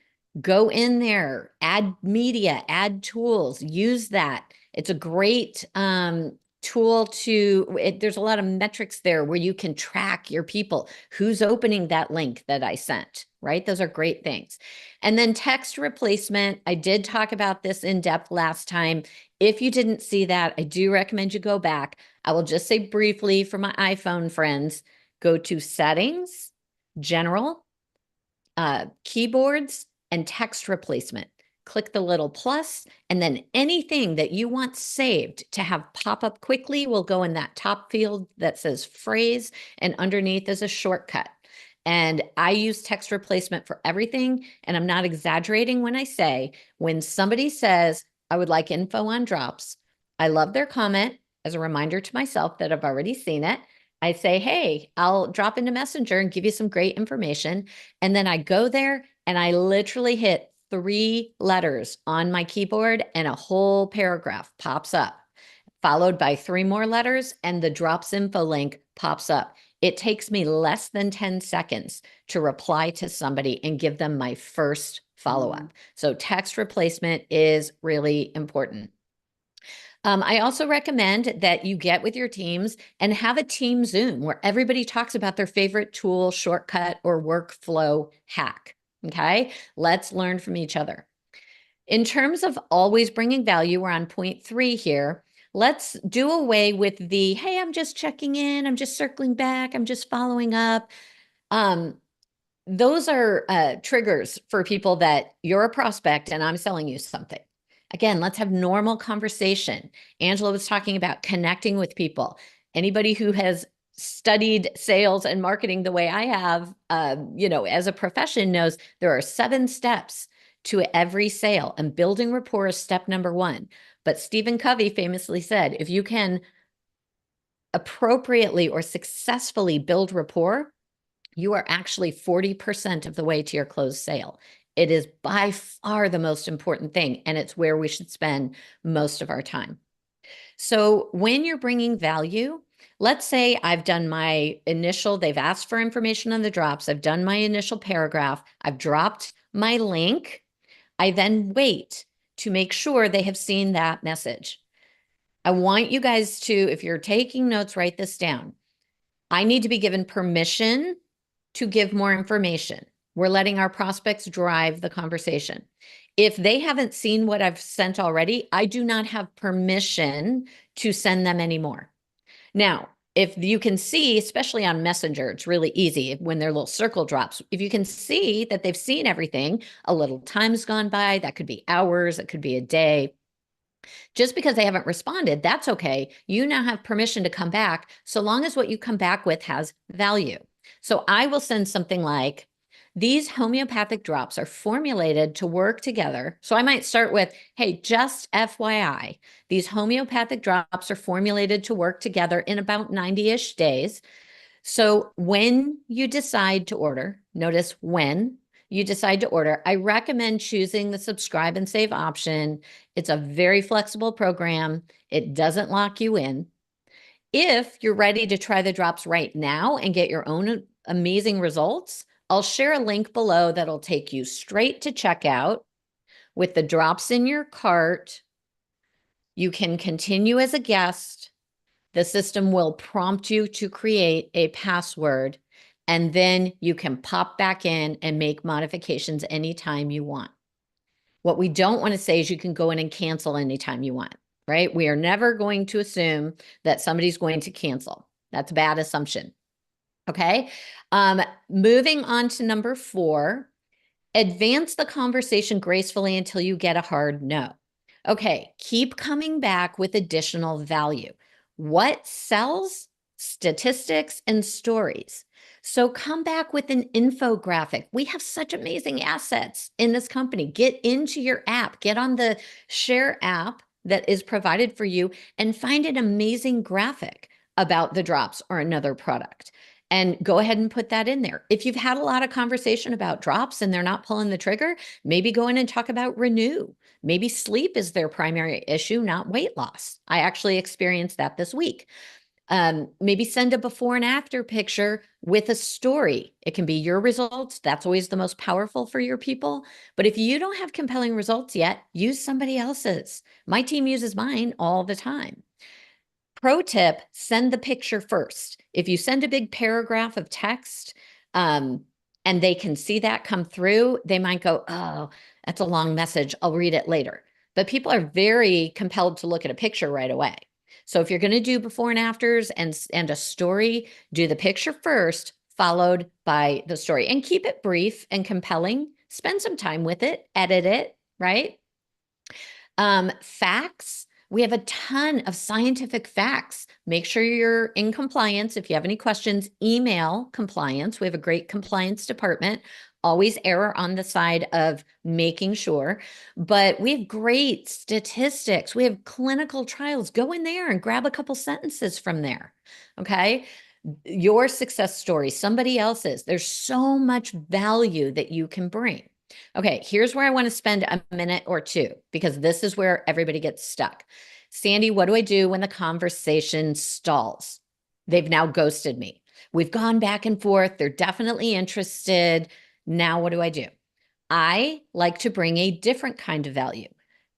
go in there, add media, add tools, use that. It's a great tool there's a lot of metrics there where you can track your people, who's opening that link that I sent, right? Those are great things. And then text replacement. I did talk about this in depth last time. If you didn't see that, I do recommend you go back. I will just say briefly for my iPhone friends, go to settings, general, keyboards, and text replacement. Click the little plus, and then anything that you want saved to have pop up quickly will go in that top field that says phrase, and underneath is a shortcut. And I use text replacement for everything. And I'm not exaggerating when I say, when somebody says, I would like info on drops, I love their comment as a reminder to myself that I've already seen it. I say, hey, I'll drop into Messenger and give you some great information. And then I go there and I literally hit 3 letters on my keyboard and a whole paragraph pops up, followed by 3 more letters, and the drops info link pops up. It takes me less than 10 seconds to reply to somebody and give them my first follow-up. So text replacement is really important. I also recommend that you get with your teams and have a team Zoom where everybody talks about their favorite tool, shortcut, or workflow hack. Okay, let's learn from each other. In terms of always bringing value, we're on point 3 here. Let's do away with the, hey, I'm just checking in, I'm just circling back, I'm just following up. Those are triggers for people that you're a prospect and I'm selling you something. Again, let's have normal conversation. Angela was talking about connecting with people. Anybody who has studied sales and marketing the way I have, as a profession knows there are 7 steps to every sale, and building rapport is step number 1. But Stephen Covey famously said, if you can appropriately or successfully build rapport, you are actually 40% of the way to your closed sale. It is by far the most important thing, and it's where we should spend most of our time. So when you're bringing value, let's say I've done my initial, they've asked for information on the drops, I've done my initial paragraph, I've dropped my link, I then wait to make sure they have seen that message. I want you guys to, if you're taking notes, write this down. I need to be given permission to give more information. We're letting our prospects drive the conversation. If they haven't seen what I've sent already, I do not have permission to send them any more. Now, if you can see, especially on Messenger, it's really easy when their little circle drops. If you can see that they've seen everything, a little time's gone by, that could be hours, it could be a day. Just because they haven't responded, that's okay. You now have permission to come back so long as what you come back with has value. So I will send something like, these homeopathic drops are formulated to work together. So I might start with, hey, just FYI, these homeopathic drops are formulated to work together in about 90-ish days. So when you decide to order, notice when you decide to order, I recommend choosing the subscribe and save option. It's a very flexible program. It doesn't lock you in. If you're ready to try the drops right now and get your own amazing results, I'll share a link below that'll take you straight to checkout with the drops in your cart. You can continue as a guest. The system will prompt you to create a password, and then you can pop back in and make modifications anytime you want. What we don't want to say is you can go in and cancel anytime you want, right? We are never going to assume that somebody's going to cancel. That's a bad assumption. Okay. Moving on to number 4, advance the conversation gracefully until you get a hard no. Okay. Keep coming back with additional value. What sells? Statistics and stories. So come back with an infographic. We have such amazing assets in this company. Get into your app, get on the Sher app that is provided for you and find an amazing graphic about the drops or another product. And go ahead and put that in there. If you've had a lot of conversation about drops and they're not pulling the trigger, maybe go in and talk about renew. Maybe sleep is their primary issue, not weight loss. I actually experienced that this week. Maybe send a before and after picture with a story. It can be your results. That's always the most powerful for your people. But if you don't have compelling results yet, use somebody else's. My team uses mine all the time. Pro tip, send the picture first. If you send a big paragraph of text and they can see that come through, they might go, oh, that's a long message. I'll read it later. But people are very compelled to look at a picture right away. So if you're going to do before and afters and a story, do the picture first, followed by the story. And keep it brief and compelling. Spend some time with it, edit it, right? Facts. We have a ton of scientific facts. Make sure you're in compliance. If you have any questions, email compliance. We have a great compliance department. Always err on the side of making sure. But we have great statistics. We have clinical trials. Go in there and grab a couple sentences from there. Okay. your success story, somebody else's. There's so much value that you can bring. Okay, here's where I want to spend a minute or two, because this is where everybody gets stuck. Sandy, what do I do when the conversation stalls? They've now ghosted me. We've gone back and forth. They're definitely interested. Now, what do I do? I like to bring a different kind of value.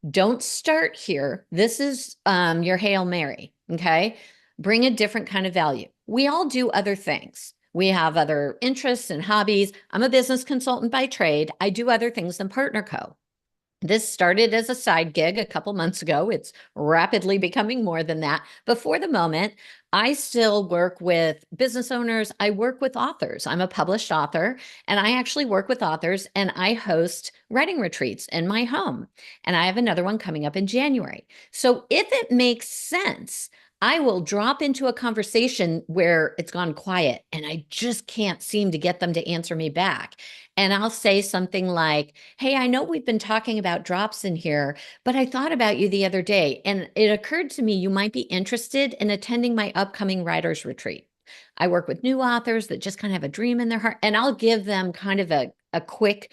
Don't start here. This is your Hail Mary, okay? Bring a different kind of value. We all do other things. We have other interests and hobbies. I'm a business consultant by trade. I do other things than PartnerCo. This started as a side gig a couple months ago. It's rapidly becoming more than that. But for the moment, I still work with business owners. I work with authors. I'm a published author, and I actually work with authors, and I host writing retreats in my home. And I have another one coming up in January. So if it makes sense, I will drop into a conversation where it's gone quiet and I just can't seem to get them to answer me back. And I'll say something like, hey, I know we've been talking about drops in here, but I thought about you the other day, and it occurred to me you might be interested in attending my upcoming writers retreat. I work with new authors that just kind of have a dream in their heart, and I'll give them kind of a quick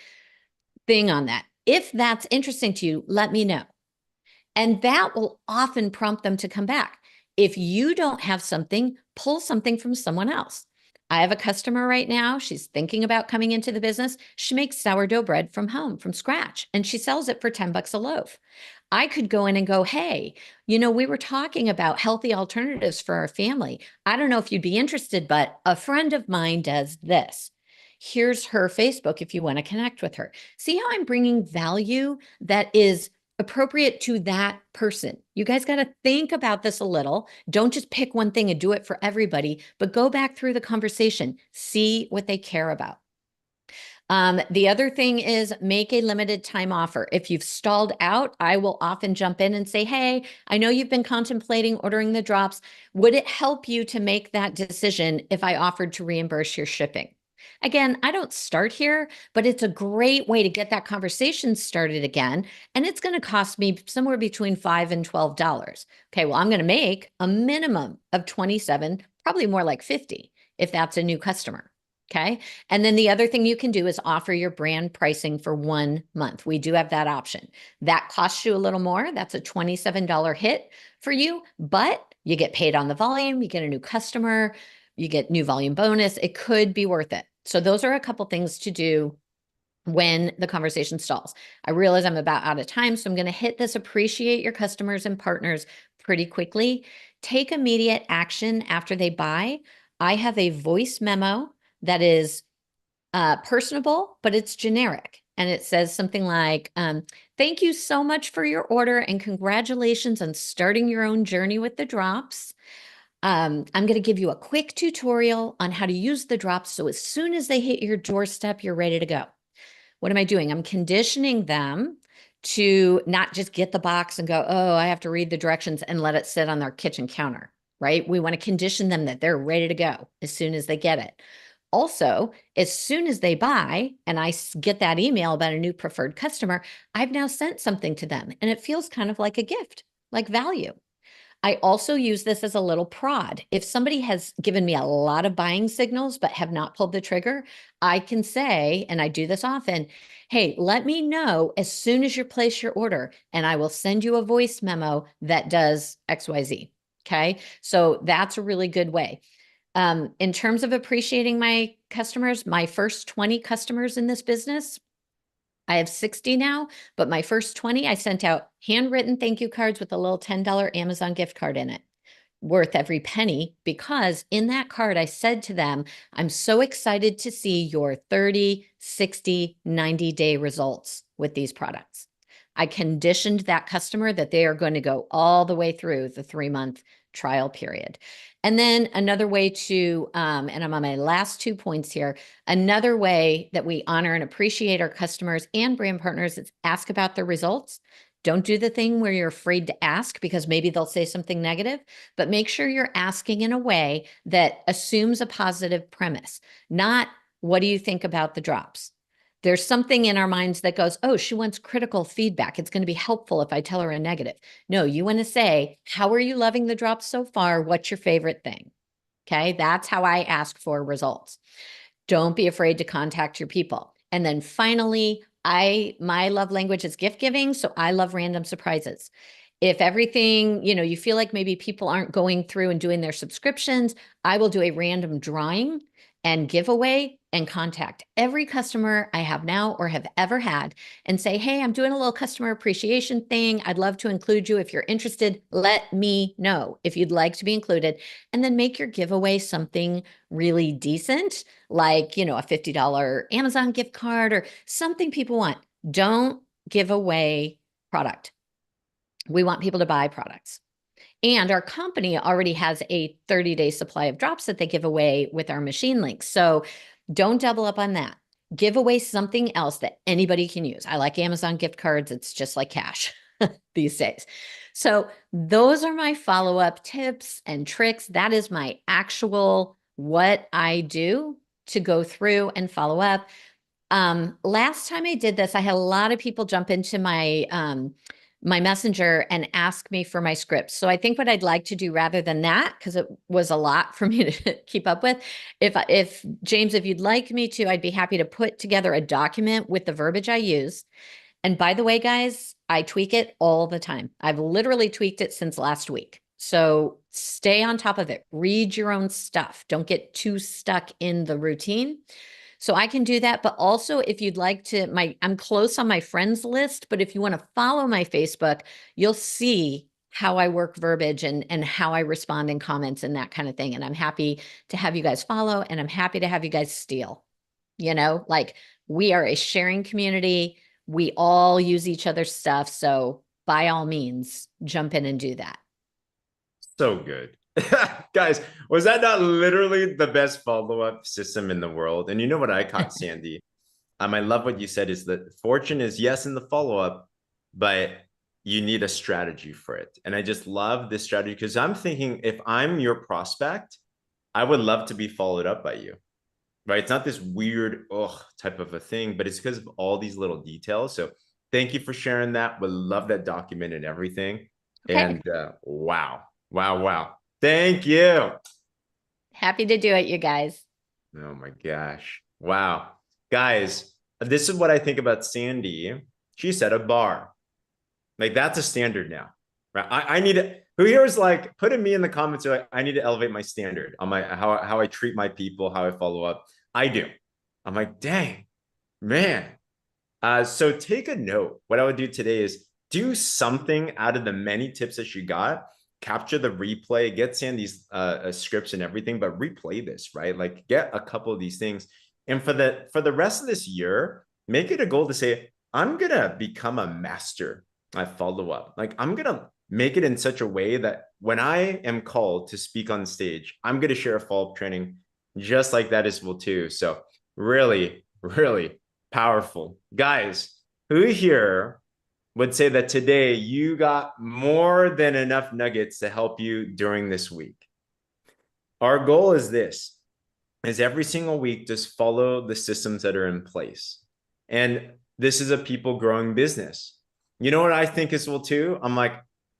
thing on that. If that's interesting to you, let me know. And that will often prompt them to come back. If you don't have something, pull something from someone else. I have a customer right now. She's thinking about coming into the business. She makes sourdough bread from home, from scratch, and she sells it for 10 bucks a loaf. I could go in and go, hey, we were talking about healthy alternatives for our family. I don't know if you'd be interested, but a friend of mine does this. Here's her Facebook if you want to connect with her. See how I'm bringing value that is appropriate to that person. You guys got to think about this a little. Don't just pick one thing and do it for everybody, but go back through the conversation, see what they care about. The other thing is make a limited time offer. If you've stalled out, I will often jump in and say, hey, I know you've been contemplating ordering the drops. Would it help you to make that decision if I offered to reimburse your shipping? Again, I don't start here, but it's a great way to get that conversation started again. And it's going to cost me somewhere between $5 and $12. Okay, well, I'm going to make a minimum of 27, probably more like 50 if that's a new customer. Okay. And then the other thing you can do is offer your brand pricing for 1 month. We do have that option. That costs you a little more. That's a $27 hit for you, but you get paid on the volume, you get a new customer, you get new volume bonus. It could be worth it. So those are a couple things to do when the conversation stalls. I realize I'm about out of time, so I'm going to hit this appreciate your customers and partners pretty quickly. Take immediate action after they buy. I have a voice memo that is personable, but it's generic. And it says something like, thank you so much for your order and congratulations on starting your own journey with the drops. I'm going to give you a quick tutorial on how to use the drops. So as soon as they hit your doorstep, you're ready to go. What am I doing? I'm conditioning them to not just get the box and go, oh, I have to read the directions and let it sit on their kitchen counter, right? We want to condition them that they're ready to go as soon as they get it. Also, as soon as they buy and I get that email about a new preferred customer, I've now sent something to them and it feels kind of like a gift, like value. I also use this as a little prod. If somebody has given me a lot of buying signals but have not pulled the trigger, I can say, and I do this often, hey, let me know as soon as you place your order and I will send you a voice memo that does XYZ. Okay, so that's a really good way. In terms of appreciating my customers, my first 20 customers in this business, I have 60 now, but my first 20, I sent out handwritten thank you cards with a little $10 Amazon gift card in it, worth every penny, because in that card, I said to them, I'm so excited to see your 30, 60, 90-day results with these products. I conditioned that customer that they are going to go all the way through the 3-month trial period. And then another way to, and I'm on my last 2 points here, another way that we honor and appreciate our customers and brand partners is ask about their results. Don't do the thing where you're afraid to ask because maybe they'll say something negative, but make sure you're asking in a way that assumes a positive premise, not what do you think about the drops? There's something in our minds that goes, oh, she wants critical feedback. It's going to be helpful if I tell her a negative. No, you want to say, how are you loving the drops so far? What's your favorite thing? Okay. That's how I ask for results. Don't be afraid to contact your people. And then finally, my love language is gift giving. So I love random surprises. If everything, you feel like maybe people aren't going through and doing their subscriptions, I will do a random drawing and giveaway and contact every customer I have now or have ever had and say, hey, I'm doing a little customer appreciation thing. I'd love to include you. If you're interested, let me know if you'd like to be included. And then make your giveaway something really decent, like, a $50 Amazon gift card or something people want. Don't give away product. We want people to buy products. And our company already has a 30-day supply of drops that they give away with our machine links. So don't double up on that. Give away something else that anybody can use. I like Amazon gift cards. It's just like cash these days. So those are my follow-up tips and tricks. That is my actual what I do to go through and follow up. Last time I did this, I had a lot of people jump into my messenger and ask me for my scripts. So I think what I'd like to do rather than that, because it was a lot for me to keep up with, if James, if you'd like me to, I'd be happy to put together a document with the verbiage I use. And by the way, guys, I tweak it all the time. I've literally tweaked it since last week. So stay on top of it. Read your own stuff. Don't get too stuck in the routine. So I can do that. But also if you'd like to, I'm close on my friends list, but if you want to follow my Facebook, you'll see how I work verbiage and how I respond in comments and that kind of thing. And I'm happy to have you guys follow, and I'm happy to have you guys steal. Like, we are a sharing community. We all use each other's stuff. So by all means, jump in and do that. So good. Guys, was that not literally the best follow-up system in the world? And you know what I caught, Sandy? I love what you said is that fortune is yes in the follow-up, but you need a strategy for it. And I just love this strategy because I'm thinking if I'm your prospect, I would love to be followed up by you, right? It's not this weird type of a thing, but it's because of all these little details. So thank you for sharing that. Would love that document and everything. Okay. And wow. Thank you. Happy to do it, you guys. Oh my gosh. Wow. Guys, this is what I think about Sandy. She set a bar. Like, that's a standard now, right? I need to, who here is like, putting me in the comments, like, I need to elevate my standard on how I treat my people, how I follow up. I do. I'm like, dang, man. So take a note. What I would do today is do something out of the many tips that you got. Capture the replay, get Sandy's scripts and everything, but replay this, right? Like, get a couple of these things. And for the rest of this year, make it a goal to say, I'm going to become a master at follow-up. Like, I'm going to make it in such a way that when I am called to speak on stage, I'm going to share a follow-up training just like that as well too. So really, really powerful. Guys, who here would say that today you got more than enough nuggets to help you during this week? Our goal is this, is every single week, just follow the systems that are in place. And this is a people growing business. You know what I think as well too? I'm like,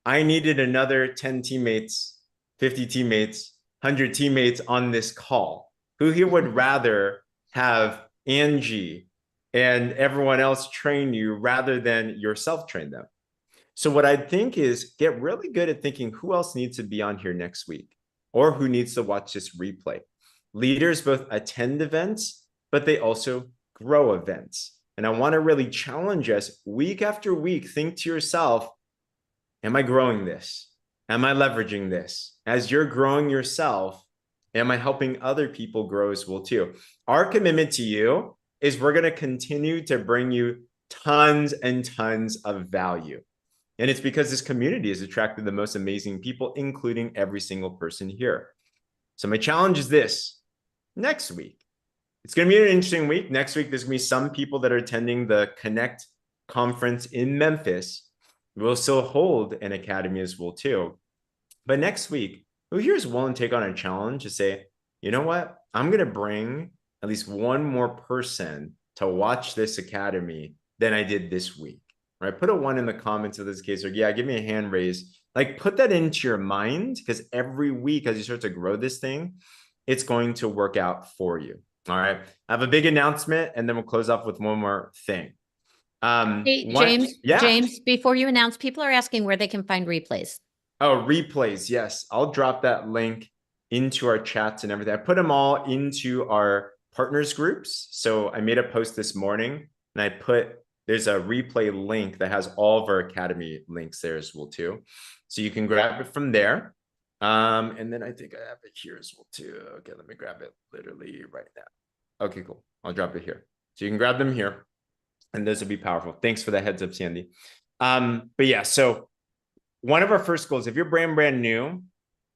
I needed another 10 teammates, 50 teammates, 100 teammates on this call. Who here would rather have Angie and everyone else train you rather than yourself train them? So what I think is get really good at thinking who else needs to be on here next week or who needs to watch this replay. Leaders both attend events, but they also grow events. And I want to really challenge us week after week. Think to yourself, am I growing this? Am I leveraging this? As you're growing yourself, am I helping other people grow as well too? Our commitment to you is we're going to continue to bring you tons and tons of value. And it's because this community has attracted the most amazing people, including every single person here. So my challenge is this: next week, it's going to be an interesting week. Next week, there's going to be some people that are attending the Connect conference in Memphis. We'll still hold an academy as well too. But next week, who here is willing to take on a challenge to say, you know what? I'm going to bring at least one more person to watch this academy than I did this week, right? Put a 1 in the comments of this case, or yeah, give me a hand raise. Like put that into your mind, because every week as you start to grow this thing, it's going to work out for you. All right. I have a big announcement, and then we'll close off with one more thing. Hey, James, before you announce, people are asking where they can find replays. Oh, replays. Yes. I'll drop that link into our chats and everything. I put them all into our partners groups. So I made a post this morning, and I put, there's a replay link that has all of our academy links there as well too. So you can grab it from there. And then I think I have it here as well too. Okay, let me grab it literally right now. Okay, cool. I'll drop it here. So you can grab them here, and those will be powerful. Thanks for the heads up, Sandy. But yeah, so one of our first goals, if you're brand new,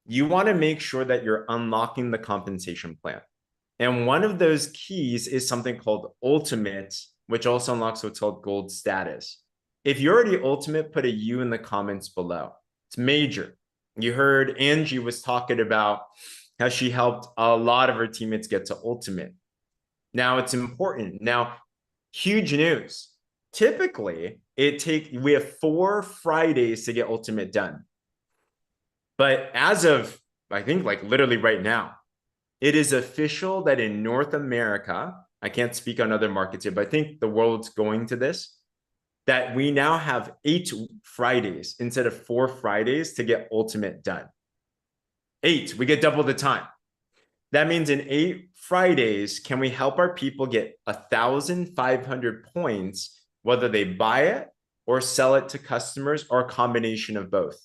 you want to make sure that you're unlocking the compensation plan. And one of those keys is something called Ultimate, which also unlocks what's called Gold status. If you're already Ultimate, put a U in the comments below. It's major. You heard Angie was talking about how she helped a lot of her teammates get to Ultimate. Now it's important. Now, huge news. Typically, we have 4 Fridays to get Ultimate done. But as of, I think like literally right now, it is official that in North America, I can't speak on other markets here, but I think the world's going to this, that we now have 8 Fridays instead of 4 Fridays to get Ultimate done. 8, we get double the time. That means in 8 Fridays, can we help our people get 1,500 points, whether they buy it or sell it to customers or a combination of both?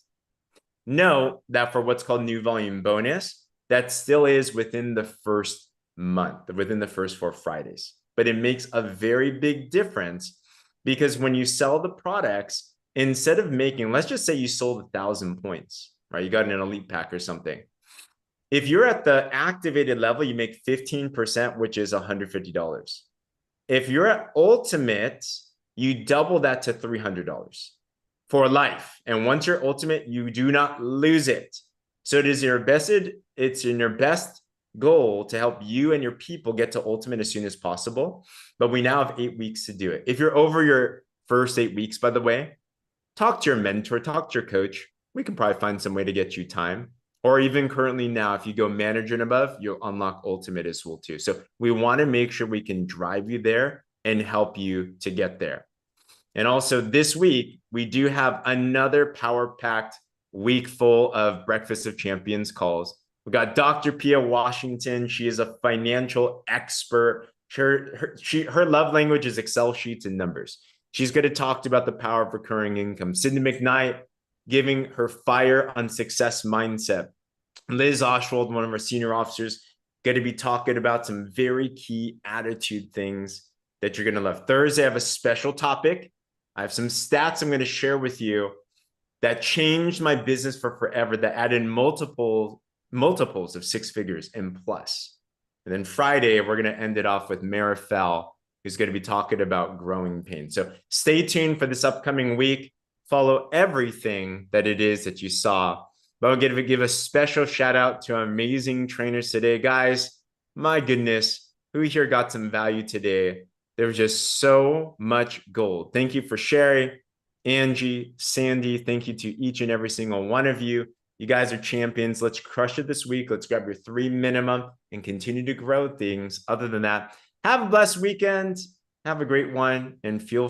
Note that for what's called new volume bonus, that still is within the first month, within the first 4 Fridays. But it makes a very big difference, because when you sell the products, instead of making, let's just say you sold 1,000 points, right? You got an elite pack or something. If you're at the activated level, you make 15%, which is $150. If you're at Ultimate, you double that to $300 for life. And once you're Ultimate, you do not lose it. So it's in your best goal to help you and your people get to Ultimate as soon as possible. But we now have 8 weeks to do it. If you're over your first 8 weeks, by the way, talk to your mentor, talk to your coach. We can probably find some way to get you time. Or even currently now, if you go manager and above, you'll unlock Ultimate as well too. So we want to make sure we can drive you there and help you to get there. And also this week, we do have another power-packed week full of Breakfast of Champions calls. We got Dr. Pia Washington. She is a financial expert. Her love language is Excel sheets and numbers. She's going to talk about the power of recurring income. Sydney McKnight giving her fire on success mindset. Liz Oswald, one of our senior officers, going to be talking about some very key attitude things that you're going to love. Thursday, I have a special topic. I have some stats I'm going to share with you that changed my business for forever, that added multiples of 6 figures and plus. And then Friday, we're going to end it off with Marifel, who's going to be talking about growing pain. So stay tuned for this upcoming week. Follow everything that it is that you saw. But I'll give a special shout out to our amazing trainers today. Guys, my goodness, who here got some value today? There was just so much gold. Thank you for Shari, Angie, Sandy. Thank you to each and every single one of you. You guys are champions. Let's crush it this week. Let's grab your 3 minimum and continue to grow things. Other than that, have a blessed weekend. Have a great one, and feel